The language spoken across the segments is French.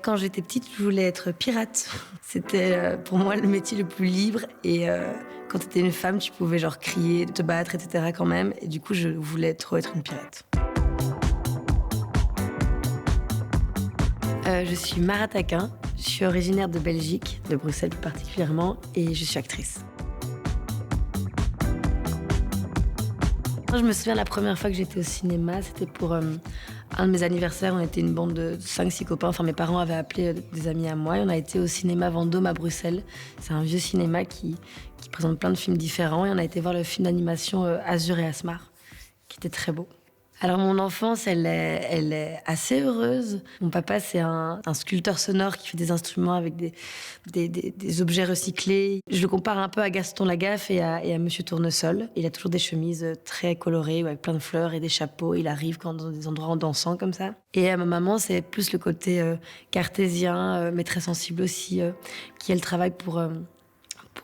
Quand j'étais petite, je voulais être pirate. C'était pour moi le métier le plus libre. Et quand t'étais une femme, tu pouvais genre crier, te battre, etc. quand même. Et du coup, je voulais trop être une pirate. Je suis Mara Taquin. Je suis originaire de Belgique, de Bruxelles plus particulièrement, et je suis actrice. Je me souviens la première fois que j'étais au cinéma, c'était pour un de mes anniversaires. On était une bande de 5-6 copains. Enfin, mes parents avaient appelé des amis à moi et on a été au cinéma Vendôme à Bruxelles. C'est un vieux cinéma qui présente plein de films différents. Et on a été voir le film d'animation Azur et Asmar, qui était très beau. Alors mon enfance, elle est assez heureuse. Mon papa, c'est un sculpteur sonore qui fait des instruments avec des objets recyclés. Je le compare un peu à Gaston Lagaffe et à Monsieur Tournesol. Il a toujours des chemises très colorées avec plein de fleurs et des chapeaux. Il arrive dans des endroits en dansant comme ça. Et à ma maman, c'est plus le côté cartésien, mais très sensible aussi, qui elle travaille pour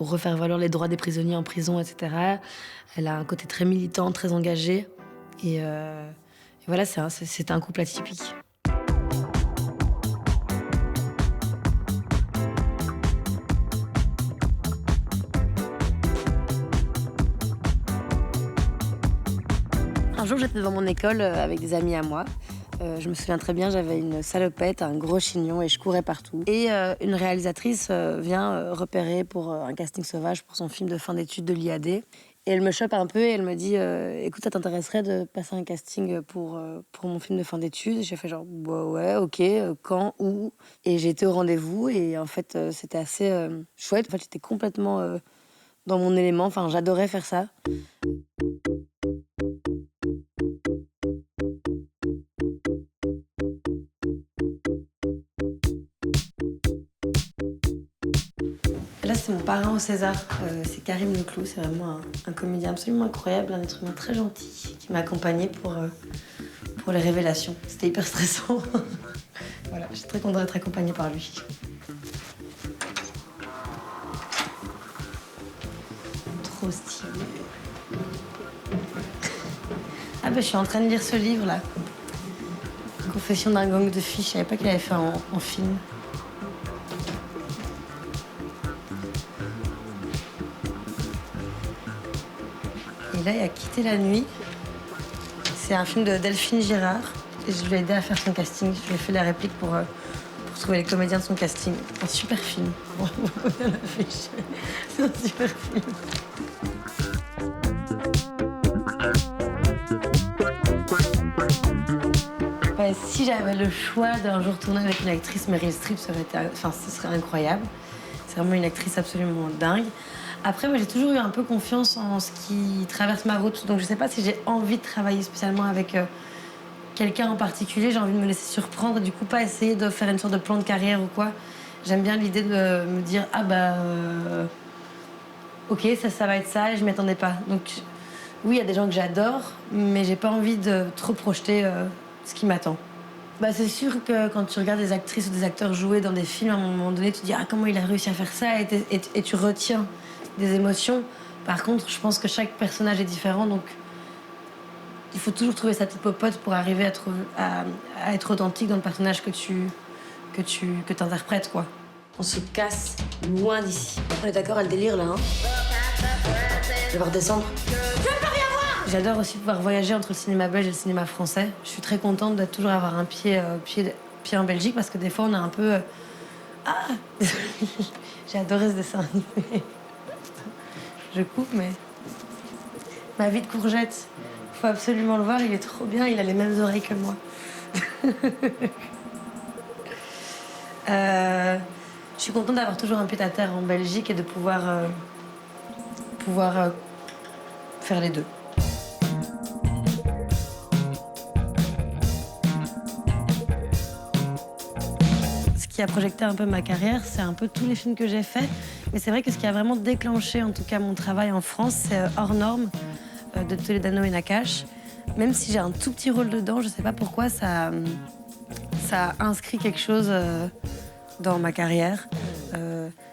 refaire valoir les droits des prisonniers en prison, etc. Elle a un côté très militant, très engagé. Et voilà, c'est un couple atypique. Un jour, j'étais dans mon école avec des amis à moi. Je me souviens très bien, j'avais une salopette, un gros chignon et je courais partout. Et une réalisatrice vient repérer pour un casting sauvage pour son film de fin d'études de l'IAD. Et elle me chope un peu et elle me dit écoute, ça t'intéresserait de passer un casting pour mon film de fin d'études? Et j'ai fait genre bah ouais, ok, quand, où? Et j'ai été au rendez-vous et en fait c'était assez chouette. En fait, j'étais complètement dans mon élément. Enfin, j'adorais faire ça. Là, c'est mon parrain au César, c'est Karim Leclou, c'est vraiment un comédien absolument incroyable, un être humain très gentil qui m'a accompagnée pour les révélations. C'était hyper stressant. Voilà, je suis très contente d'être accompagnée par lui. Trop stylé. Ah je suis en train de lire ce livre là. Confession d'un gang de filles, je savais pas qu'il avait fait en film. Et là, il a quitté la nuit. C'est un film de Delphine Girard. Et je lui ai aidé à faire son casting. Je lui ai fait la réplique pour trouver les comédiens de son casting. Un super film. C'est un super film. Si j'avais le choix d'un jour tourner avec une actrice, Meryl Streep, ce serait incroyable. C'est vraiment une actrice absolument dingue. Après, moi, j'ai toujours eu un peu confiance en ce qui traverse ma route. Donc, je sais pas si j'ai envie de travailler spécialement avec quelqu'un en particulier. J'ai envie de me laisser surprendre et du coup, pas essayer de faire une sorte de plan de carrière ou quoi. J'aime bien l'idée de me dire, ok, ça va être ça et je m'y attendais pas. Donc, oui, il y a des gens que j'adore, mais j'ai pas envie de trop projeter ce qui m'attend. C'est sûr que quand tu regardes des actrices ou des acteurs jouer dans des films, à un moment donné, tu te dis comment il a réussi à faire ça et tu retiens des émotions. Par contre, je pense que chaque personnage est différent, donc il faut toujours trouver sa petite popote pour arriver à être authentique dans le personnage que t'interprètes, quoi. On se casse loin d'ici. On est d'accord à le délire, là, hein? Je vais redescendre. J'adore aussi pouvoir voyager entre le cinéma belge et le cinéma français. Je suis très contente de toujours avoir un pied en Belgique parce que des fois, on a un peu... J'ai adoré ce dessin animé. Je coupe, mais... Ma vie de courgette. Il faut absolument le voir, il est trop bien, il a les mêmes oreilles que moi. Je suis contente d'avoir toujours un pied à terre en Belgique et de pouvoir faire les deux. Ce qui a projecté un peu ma carrière, c'est un peu tous les films que j'ai faits. Mais c'est vrai que ce qui a vraiment déclenché, en tout cas, mon travail en France, c'est Hors Normes de Toledano et Nakache. Même si j'ai un tout petit rôle dedans, je sais pas pourquoi, ça a inscrit quelque chose dans ma carrière.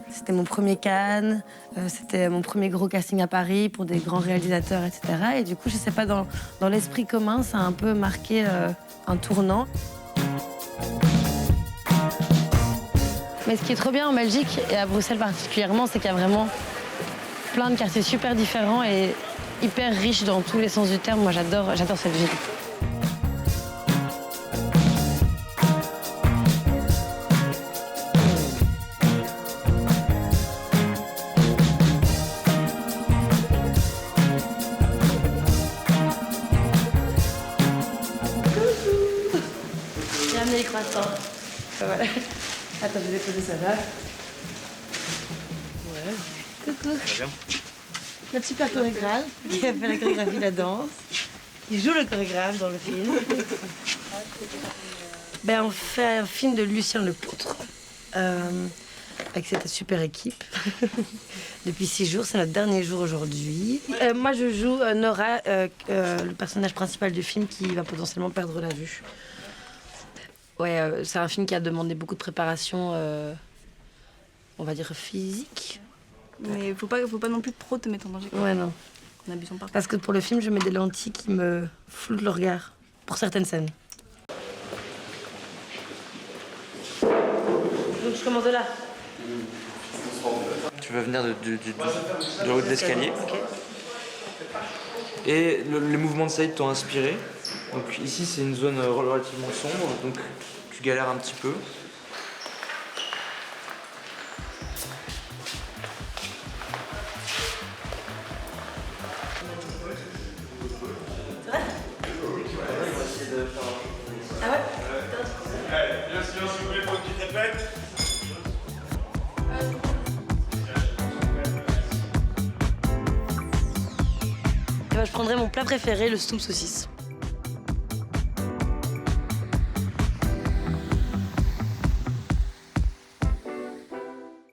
C'était mon premier Cannes, c'était mon premier gros casting à Paris pour des grands réalisateurs, etc. Et du coup, je sais pas, dans l'esprit commun, ça a un peu marqué un tournant. Mais ce qui est trop bien en Belgique, et à Bruxelles particulièrement, c'est qu'il y a vraiment plein de quartiers super différents et hyper riches dans tous les sens du terme. Moi, j'adore cette ville. J'ai amené les croissants. Voilà. Attends, je vais déposer ça là. Ouais. Coucou. Notre super chorégraphe qui a fait la chorégraphie de la danse. Il joue le chorégraphe dans le film. On fait un film de Lucien Lepôtre avec cette super équipe. Depuis 6 jours, c'est notre dernier jour aujourd'hui. Moi, je joue Nora, le personnage principal du film qui va potentiellement perdre la vue. Ouais, c'est un film qui a demandé beaucoup de préparation, on va dire physique. Mais faut pas non plus trop te mettre en danger. Ouais, non. N'abusons pas. Parce que pour le film, je mets des lentilles qui me floutent le regard, pour certaines scènes. Donc je commence de là. Tu vas venir du haut de l'escalier. Okay. Et les mouvements de Saïd t'ont inspiré. Donc ici, c'est une zone relativement sombre, donc tu galères un petit peu. Ah ouais? Bien sûr, s'il vous plaît, pour une petite répète. Je prendrais mon plat préféré, le stoum saucisse.